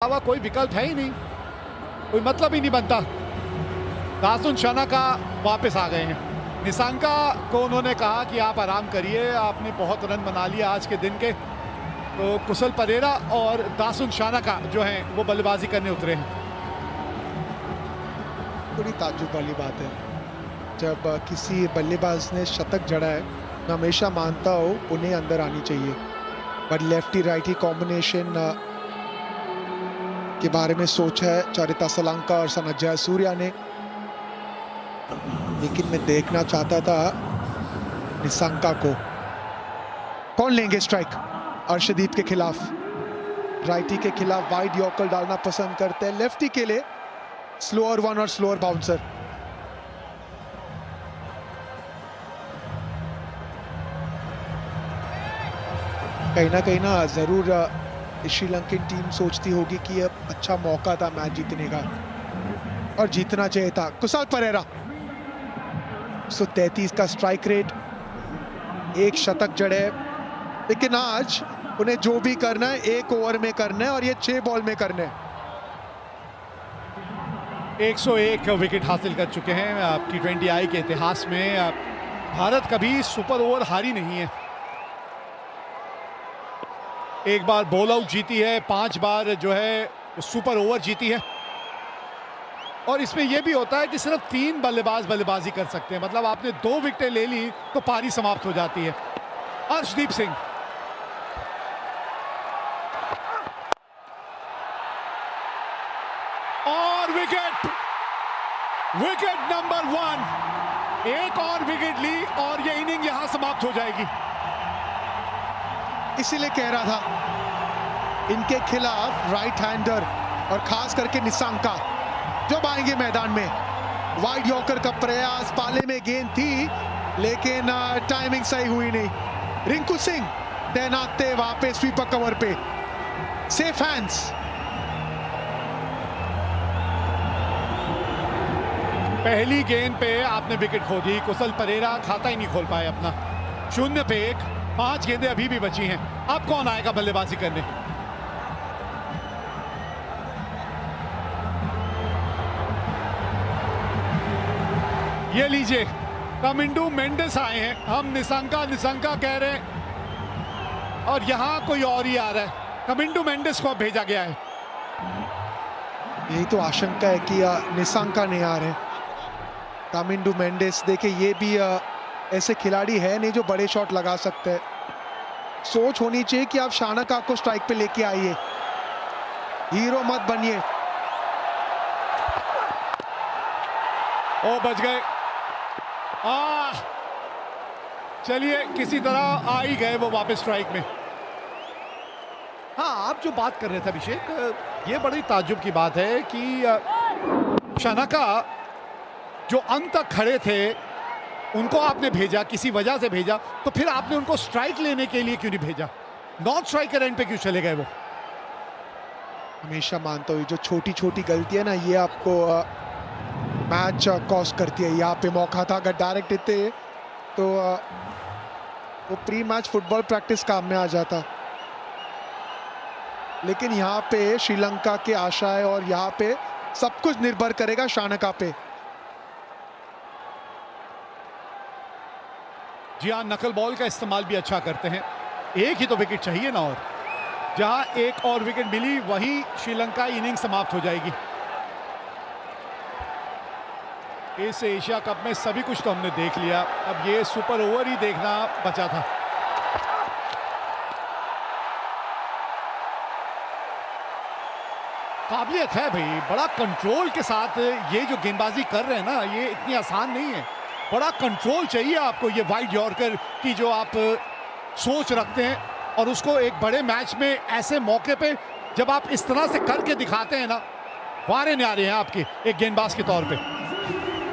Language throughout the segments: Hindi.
अलावा कोई विकल्प है ही नहीं, कोई मतलब ही नहीं बनता। दासुन शानाका वापस आ गए हैं। निसांका को उन्होंने कहा कि आप आराम करिए, आपने बहुत रन बना लिया आज के दिन के। तो कुशल परेरा और दासुन शानाका जो हैं वो बल्लेबाजी करने उतरे हैं। बड़ी ताज्जुब वाली बात है जब किसी बल्लेबाज ने शतक जड़ा है। मैं हमेशा मानता हूँ उन्हें अंदर आनी चाहिए, बट लेफ्टी राइटी कॉम्बिनेशन के बारे में सोचा है चरिता सलांका और सना जयसूर्या ने, लेकिन मैं देखना चाहता था निसांका को। कौन लेंगे स्ट्राइक? अर्शदीप के खिलाफ, राइटी के खिलाफ वाइड यॉर्कर डालना पसंद करते हैं, लेफ्टी के लिए स्लोअर वन और स्लोअर बाउंसर। कहीं ना जरूर श्रीलंकन टीम सोचती होगी कि यह अच्छा मौका था मैच जीतने का और जीतना चाहिए था। कुशल परेरा 133 का स्ट्राइक रेट, एक शतक जड़े, लेकिन आज उन्हें जो भी करना है एक ओवर में करना है और ये 6 बॉल में करना है। 101 विकेट हासिल कर चुके हैं। T20I के इतिहास में भारत कभी सुपर ओवर हारी नहीं है। एक बार बॉल आउट जीती है, 5 बार जो है सुपर ओवर जीती है। और इसमें यह भी होता है कि सिर्फ 3 बल्लेबाज बल्लेबाजी कर सकते हैं, मतलब आपने 2 विकेटें ले ली तो पारी समाप्त हो जाती है। अर्शदीप सिंह और विकेट नंबर 1, एक और विकेट ली और ये इनिंग यहां समाप्त हो जाएगी। इसीलिए कह रहा था इनके खिलाफ राइट हैंडर और खास करके निसांका जब आएंगे मैदान में, वाइड यॉर्कर का प्रयास, पाले में गेंद थी लेकिन टाइमिंग सही हुई नहीं। रिंकू सिंह तैनात थे वहां पे स्वीपर कवर पे, सेफ हैंड्स। पहली गेंद पे आपने विकेट खो दी, कुशल परेरा खाता ही नहीं खोल पाए अपना। 0 पे 1, 5 गेंदें अभी भी बची हैं। अब कौन आएगा बल्लेबाजी करने? ये लीजिए, कमिंडू मेंडिस आए हैं। हम निसांका कह रहे हैं और यहां कोई और ही आ रहा है। कमिंडू मेंडिस को भेजा गया है। यही तो आशंका है कि निसांका नहीं आ रहे। कमिंडू मेंडिस देखिए, ये भी ऐसे खिलाड़ी है नहीं जो बड़े शॉट लगा सकते हैं। सोच होनी चाहिए कि आप शानाका को स्ट्राइक पे लेके आइए, हीरो मत बनिए। ओ बच गए। चलिए, किसी तरह आ ही गए वो वापस स्ट्राइक में। हाँ, आप जो बात कर रहे थे अभिषेक, ये बड़ी ताज्जुब की बात है कि शानाका जो अंत तक खड़े थे उनको आपने भेजा, किसी वजह से भेजा, तो फिर आपने उनको स्ट्राइक लेने के लिए क्यों नहीं भेजा? नॉन स्ट्राइकर एंड पे क्यों चले गए वो? हमेशा मानता हूँ जो छोटी छोटी गलती है ना, ये आपको मैच कॉस्ट करती है। यहाँ पे मौका था, अगर डायरेक्ट देते तो वो प्री मैच फुटबॉल प्रैक्टिस काम में आ जाता। लेकिन यहाँ पे श्रीलंका के आशा है और यहाँ पे सब कुछ निर्भर करेगा शानाका पे। जी हाँ, नकल बॉल का इस्तेमाल भी अच्छा करते हैं। एक ही तो विकेट चाहिए ना, और जहां एक और विकेट मिली वहीं श्रीलंका इनिंग समाप्त हो जाएगी। इस एशिया कप में सभी कुछ तो हमने देख लिया, अब ये सुपर ओवर ही देखना बचा था। काबिलियत है भाई, बड़ा कंट्रोल के साथ ये जो गेंदबाजी कर रहे हैं ना, ये इतनी आसान नहीं है। बड़ा कंट्रोल चाहिए आपको, ये वाइड यॉर्कर की जो आप सोच रखते हैं, और उसको एक बड़े मैच में ऐसे मौके पे जब आप इस तरह से करके दिखाते हैं ना, वारे न्यारे हैं आपके एक गेंदबाज के तौर पे।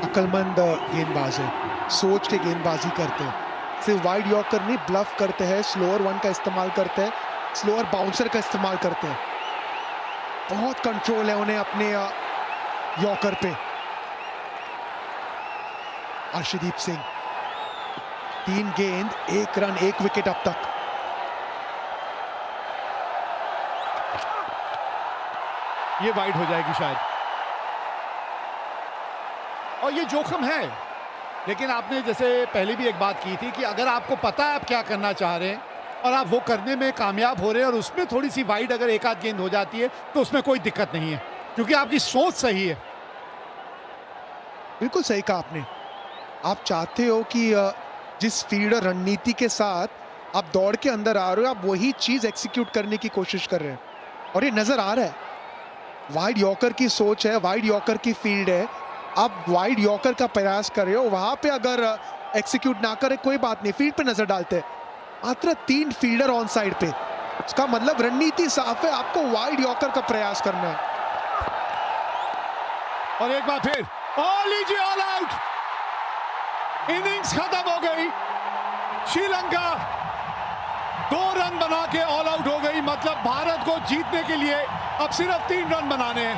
अक्लमंद गेंदबाज है, सोच के गेंदबाजी करते हैं, सिर्फ वाइड यॉर्कर नहीं ब्लफ करते हैं, स्लोअर वन का इस्तेमाल करते हैं, स्लोअर बाउंसर का इस्तेमाल करते हैं। बहुत कंट्रोल है उन्हें अपने यॉर्कर पे। अर्शदीप सिंह 3 गेंद 1 रन 1 विकेट अब तक। ये वाइड हो जाएगी शायद, और ये जोखिम है। लेकिन आपने जैसे पहले भी एक बात की थी कि अगर आपको पता है आप क्या करना चाह रहे हैं और आप वो करने में कामयाब हो रहे हैं और उसमें थोड़ी सी वाइड अगर एक आध गेंद हो जाती है तो उसमें कोई दिक्कत नहीं है, क्योंकि आपकी सोच सही है। बिल्कुल सही कहा आपने। आप चाहते हो कि जिस फील्डर रणनीति के साथ आप दौड़ के अंदर आ रहे हो, आप वही चीज एग्जीक्यूट करने की कोशिश कर रहे हैं, और ये नजर आ रहा है। वाइड यॉर्कर की सोच है, वाइड यॉर्कर की फील्ड है, आप वाइड यॉर्कर का प्रयास कर रहे हो। वहां पे अगर एक्सिक्यूट ना करे कोई बात नहीं, फील्ड पे नजर डालते हैं। मात्र 3 फील्डर ऑन साइड पे, इसका मतलब रणनीति साफ है, आपको वाइड यॉर्कर का प्रयास करना है। और एक बार फिर लीजिए ऑल आउट, इनिंग्स खत्म हो गई। श्रीलंका 2 रन बना के ऑल आउट हो गई। मतलब भारत को जीतने के लिए अब सिर्फ 3 रन बनाने हैं,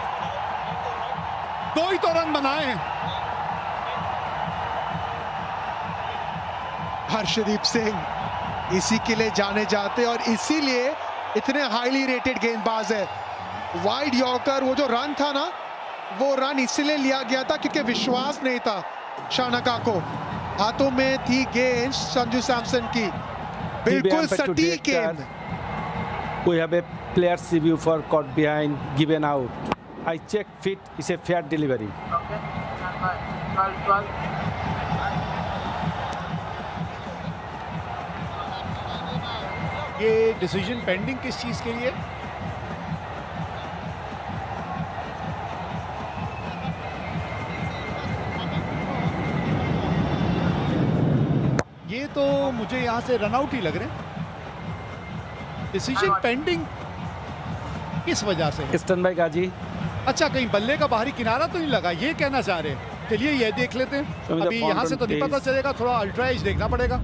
2 ही तो रन बनाए हैं। हर्षदीप सिंह इसी के लिए जाने जाते और इसीलिए इतने हाईली रेटेड गेंदबाज है। वाइड यॉर्कर, वो जो रन था ना, वो रन इसलिए लिया गया था क्योंकि विश्वास नहीं था शानका को। हाथों में थी गेंद संजू सैमसन की, बिल्कुल सटीक गेंद। We have a player's review for caught behind, given out. I check fit is a fair delivery. ये डिसीजन पेंडिंग किस चीज के लिए? ये तो मुझे यहां से रन आउट ही लग रहे हैं। डिसीजन पेंडिंग किस वजह से? Stand by गाजी। अच्छा, कहीं बल्ले का बाहरी किनारा तो नहीं लगा, ये कहना चाह रहे हैं। चलिए ये देख लेते हैं। अभी यहाँ से तो नहीं पता चलेगा, थोड़ा अल्ट्रा एज देखना पड़ेगा।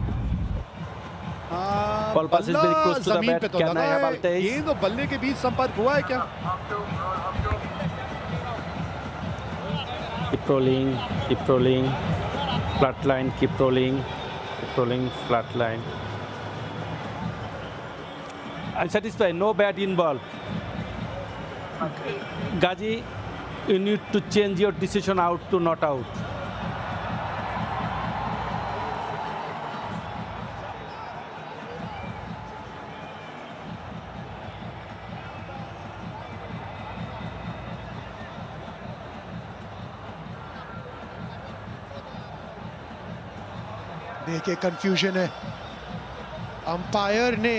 Ball pass is very close to the जमीन bat. पे तो क्या लगा नया है। बॉल तेज? ये तो बल्ले के बीच संपर्क हुआ है क्या? Keep rolling, keep rolling. Flat line, keep rolling, keep rolling. Flat line. I'm satisfied. No bat involved. Gaji, you need to change your decision out to not out. देखिए कंफ्यूजन है। अंपायर ने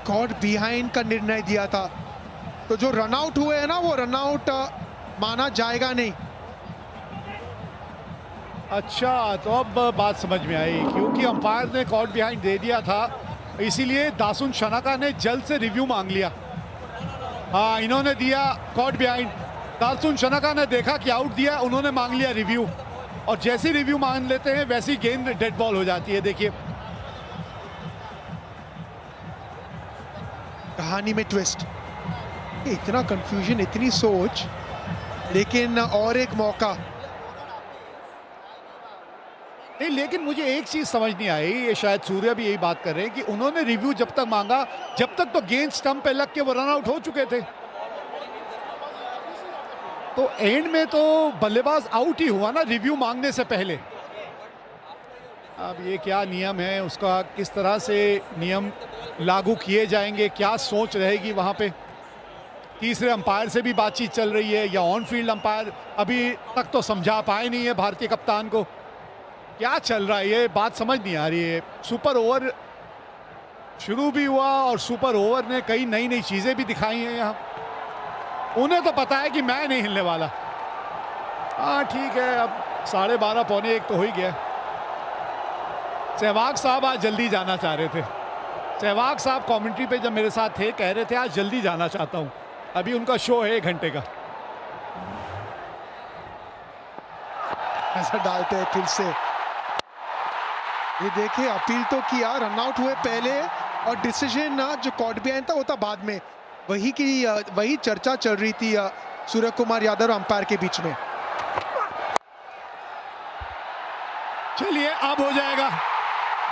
कॉट बिहाइंड का निर्णय दिया था, तो जो रन आउट हुए हैं ना, वो रन आउट माना जाएगा नहीं। अच्छा, तो अब बात समझ में आई, क्योंकि अंपायर ने कॉट बिहाइंड दे दिया था, इसीलिए दासुन शनाका ने जल्द से रिव्यू मांग लिया। हाँ, इन्होंने दिया कॉट बिहाइंड, दासुन शनाका ने देखा कि आउट दिया, उन्होंने मांग लिया रिव्यू, और जैसी रिव्यू मांग लेते हैं वैसी गेंद डेड बॉल हो जाती है। देखिए कहानी में ट्विस्ट, इतना कंफ्यूजन, इतनी सोच, लेकिन और एक मौका नहीं। लेकिन मुझे एक चीज समझ नहीं आई, ये शायद सूर्या भी यही बात कर रहे हैं कि उन्होंने रिव्यू जब तक मांगा, जब तक तो गेंद स्टंप पे लग के वो रन आउट हो चुके थे, तो एंड में तो बल्लेबाज आउट ही हुआ ना रिव्यू मांगने से पहले। अब ये क्या नियम है, उसका किस तरह से नियम लागू किए जाएंगे, क्या सोच रहेगी वहां पे। तीसरे अंपायर से भी बातचीत चल रही है, या ऑन फील्ड अंपायर अभी तक तो समझा पाए नहीं है भारतीय कप्तान को। क्या चल रहा है, ये बात समझ नहीं आ रही है। सुपर ओवर शुरू भी हुआ और सुपर ओवर ने कई नई नई चीजें भी दिखाई हैं यहाँ। उन्हें तो पता है कि मैं नहीं हिलने वाला। हाँ ठीक है, अब 12:30 पौने 1 तो हो ही गया। सहवाग साहब आज जल्दी जाना चाह रहे थे। सहवाग साहब कमेंट्री पे जब मेरे साथ थे, कह रहे थे आज जल्दी जाना चाहता हूं, अभी उनका शो है 1 घंटे का। ऐसा डालते हैं फिर से। ये देखिए, अपील तो किया, रन आउट हुए पहले, और डिसीजन जो कॉट बिहाइंड था वो था बाद में। वही चर्चा चल रही थी सूर्य कुमार यादव और अंपायर के बीच में। चलिए अब हो जाएगा,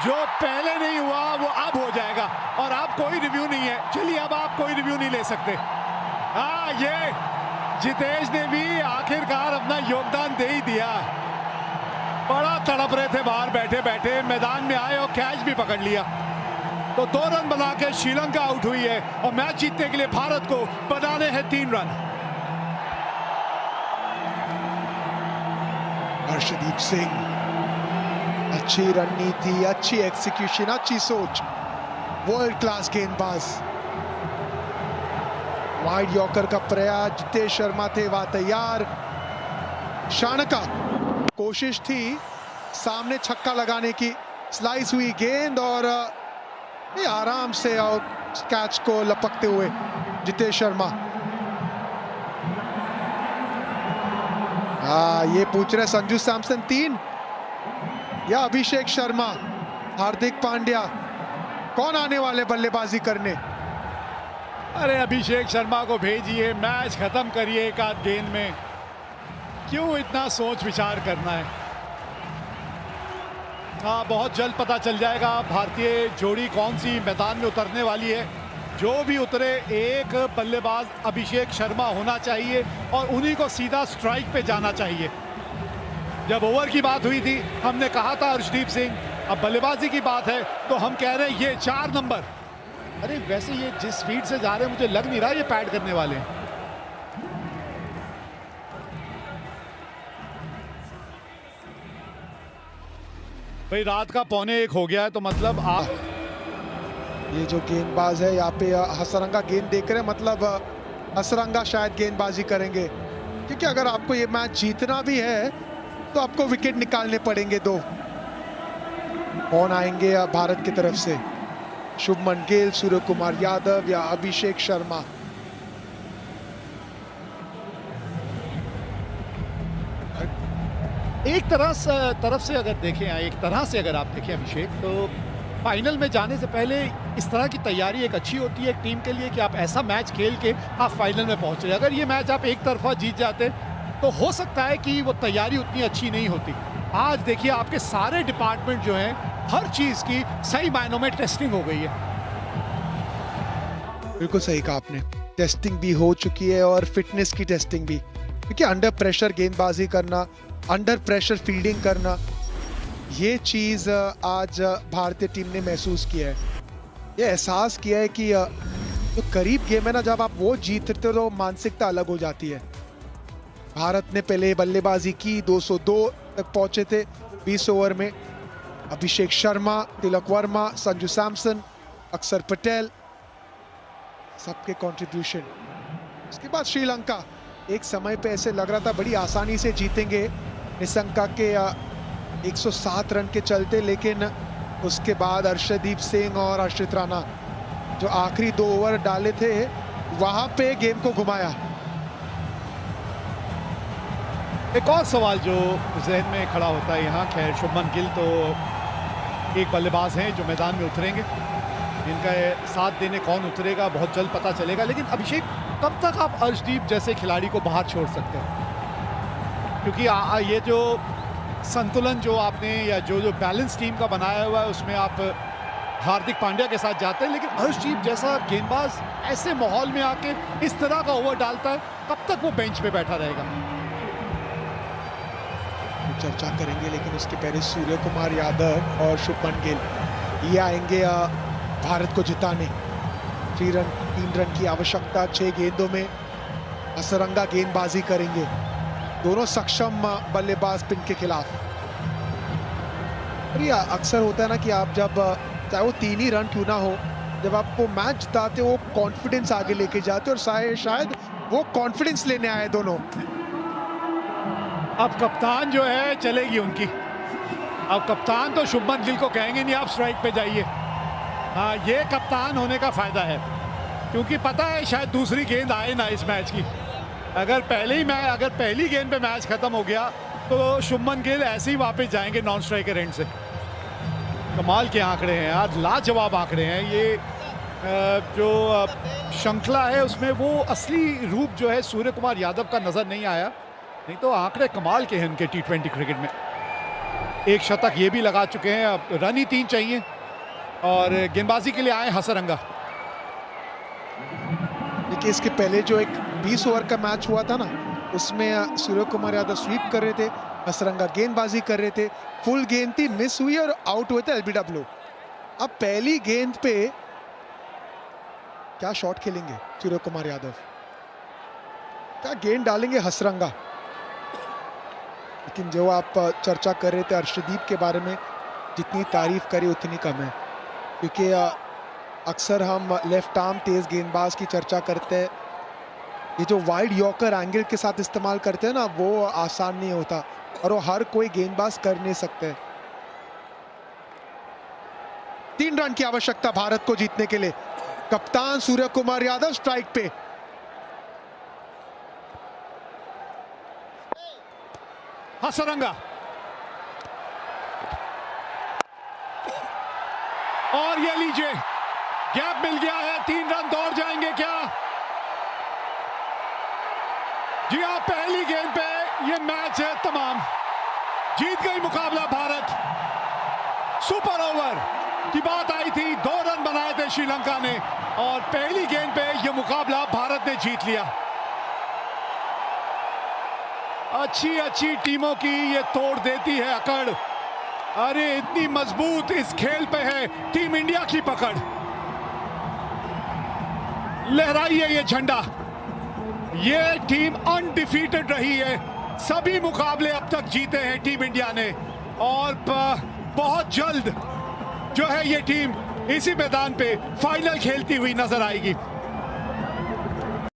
जो पहले नहीं हुआ वो अब हो जाएगा, और अब कोई रिव्यू नहीं है। चलिए अब आप कोई रिव्यू नहीं ले सकते। हाँ, ये जितेश ने भी आखिरकार अपना योगदान दे ही दिया। बड़ा तड़प रहे थे बाहर बैठे बैठे, मैदान में आए और कैच भी पकड़ लिया। तो 2 रन बना के श्रीलंका आउट हुई है और मैच जीतने के लिए भारत को बनाने हैं 3 रन। हर्षदीप सिंह, अच्छी रणनीति, अच्छी एक्सिक्यूशन, अच्छी सोच, वर्ल्ड क्लास गेंदबाज। वाइड यॉर्कर का प्रयास, जितेश शर्मा थे वहां तैयार। शानका कोशिश थी सामने छक्का लगाने की, स्लाइस हुई गेंद और आराम से कैच को लपकते हुए जितेश शर्मा। ये पूछ रहे संजू सैमसन 3 या अभिषेक शर्मा, हार्दिक पांड्या, कौन आने वाले बल्लेबाजी करने? अरे अभिषेक शर्मा को भेजिए, मैच खत्म करिए एक आध गेंद में, क्यों इतना सोच विचार करना है। हाँ, बहुत जल्द पता चल जाएगा भारतीय जोड़ी कौन सी मैदान में उतरने वाली है। जो भी उतरे, एक बल्लेबाज अभिषेक शर्मा होना चाहिए और उन्हीं को सीधा स्ट्राइक पे जाना चाहिए। जब ओवर की बात हुई थी हमने कहा था हर्षदीप सिंह, अब बल्लेबाजी की बात है तो हम कह रहे हैं ये 4 नंबर। अरे वैसे ये जिस स्पीड से जा रहे हैं मुझे लग नहीं रहा ये पैड करने वाले हैं। भाई रात का 1:45 हो गया है तो मतलब आप ये जो गेंदबाज है यहाँ पे हसरंगा गेंद देख रहे हैं, मतलब हसरंगा शायद गेंदबाजी करेंगे, क्योंकि अगर आपको ये मैच जीतना भी है तो आपको विकेट निकालने पड़ेंगे 2। कौन आएंगे भारत की तरफ से? शुभमन गिल, सूर्य कुमार यादव या अभिषेक शर्मा? एक तरफ से अगर देखें, एक तरह से अगर आप देखें अभिषेक, तो फाइनल में जाने से पहले इस तरह की तैयारी एक अच्छी होती है एक टीम के लिए कि आप ऐसा मैच खेल के आप फाइनल में पहुंच रहे। अगर ये मैच आप एक तरफा जीत जाते तो हो सकता है कि वो तैयारी उतनी अच्छी नहीं होती। आज देखिए आपके सारे डिपार्टमेंट जो हैं, हर चीज की सही मायनों में टेस्टिंग हो गई है। बिल्कुल सही कहा आपने, टेस्टिंग भी हो चुकी है और फिटनेस की टेस्टिंग भी, क्योंकि अंडर प्रेशर गेंदबाजी करना, अंडर प्रेशर फील्डिंग करना, ये चीज आज भारतीय टीम ने महसूस किया है। ये एहसास किया है कि जो करीब गेम है ना, जब आप वो जीतते हो तो मानसिकता अलग हो जाती है। भारत ने पहले बल्लेबाजी की, 202 तक पहुंचे थे 20 ओवर में। अभिषेक शर्मा, तिलक वर्मा, संजू सैमसन, अक्षर पटेल, सबके कंट्रीब्यूशन। उसके बाद श्रीलंका, एक समय पे ऐसे लग रहा था बड़ी आसानी से जीतेंगे निशंका के 107 रन के चलते, लेकिन उसके बाद अर्शदीप सिंह और आश्रित राणा जो आखिरी 2 ओवर डाले थे वहां पे गेम को घुमाया। एक और सवाल जो जहन में खड़ा होता है यहाँ, खैर शुभमन गिल तो एक बल्लेबाज हैं जो मैदान में उतरेंगे, इनका साथ देने कौन उतरेगा बहुत जल्द पता चलेगा। लेकिन अभिषेक, कब तक आप अर्शदीप जैसे खिलाड़ी को बाहर छोड़ सकते हैं? क्योंकि ये जो संतुलन जो आपने या जो बैलेंस टीम का बनाया हुआ है उसमें आप हार्दिक पांड्या के साथ जाते हैं, लेकिन अर्शदीप जैसा गेंदबाज ऐसे माहौल में आके इस तरह का ओवर डालता है, कब तक वो बेंच पे बैठा रहेगा? चर्चा करेंगे, लेकिन उसके पहले सूर्य कुमार यादव और शुभमन गिल ये आएंगे भारत को जिताने। 3 रन की आवश्यकता 6 गेंदों में, असरंगा गेंदबाजी करेंगे दोनों सक्षम बल्लेबाज पिन के खिलाफ। और ये अक्सर होता है ना कि आप जब चाहे वो 3 ही रन क्यों ना हो, जब आपको मैच जिताते हो कॉन्फिडेंस आगे लेके जाते और शायद वो कॉन्फिडेंस लेने आए दोनों। अब कप्तान जो है चलेगी उनकी, अब कप्तान तो शुभमन गिल को कहेंगे नहीं आप स्ट्राइक पे जाइए। हाँ, ये कप्तान होने का फायदा है, क्योंकि पता है शायद दूसरी गेंद आए ना इस मैच की। अगर पहली गेंद पे मैच खत्म हो गया तो शुभमन गिल ऐसे ही वापस जाएंगे नॉन स्ट्राइकर एंड से। कमाल के आंकड़े हैं यार, लाजवाब आंकड़े हैं। ये जो श्रृंखला है उसमें वो असली रूप जो है सूर्य कुमार यादव का नजर नहीं आया, नहीं तो आंकड़े कमाल के हैं उनके T20 क्रिकेट में। एक शतक ये भी लगा चुके हैं, अब रन ही 3 चाहिए और गेंदबाजी के लिए आए हसरंगा। देखिए इसके पहले जो एक 20 ओवर का मैच हुआ था ना, उसमें सूर्य कुमार यादव स्वीप कर रहे थे, हसरंगा गेंदबाजी कर रहे थे, फुल गेंद थी, मिस हुई और आउट हुए थे एलबीडब्ल्यू। अब पहली गेंद पे क्या शॉट खेलेंगे सूर्य कुमार यादव, क्या गेंद डालेंगे हसरंगा। लेकिन जो आप चर्चा कर रहे थे अर्शदीप के बारे में, जितनी तारीफ करी उतनी कम है, क्योंकि अक्सर हम लेफ्ट आर्म तेज गेंदबाज की चर्चा करते हैं, ये जो वाइड यॉर्कर एंगल के साथ इस्तेमाल करते हैं ना, वो आसान नहीं होता और वो हर कोई गेंदबाज कर नहीं सकते। 3 रन की आवश्यकता भारत को जीतने के लिए। कप्तान सूर्य कुमार यादव स्ट्राइक पे। हसरंगा और ये लीजिए, गैप मिल गया है, 3 रन दौड़ जाएंगे क्या? जी हाँ, पहली गेंद पे ये मैच है तमाम, जीत गई मुकाबला भारत। सुपर ओवर की बात आई थी, 2 रन बनाए थे श्रीलंका ने और पहली गेंद पे ये मुकाबला भारत ने जीत लिया। अच्छी टीमों की ये तोड़ देती है अकड़। अरे इतनी मजबूत इस खेल पे है टीम इंडिया की पकड़। लहराइए ये झंडा, ये टीम अनडिफीटेड रही है, सभी मुकाबले अब तक जीते हैं टीम इंडिया ने और बहुत जल्द जो है ये टीम इसी मैदान पे फाइनल खेलती हुई नजर आएगी।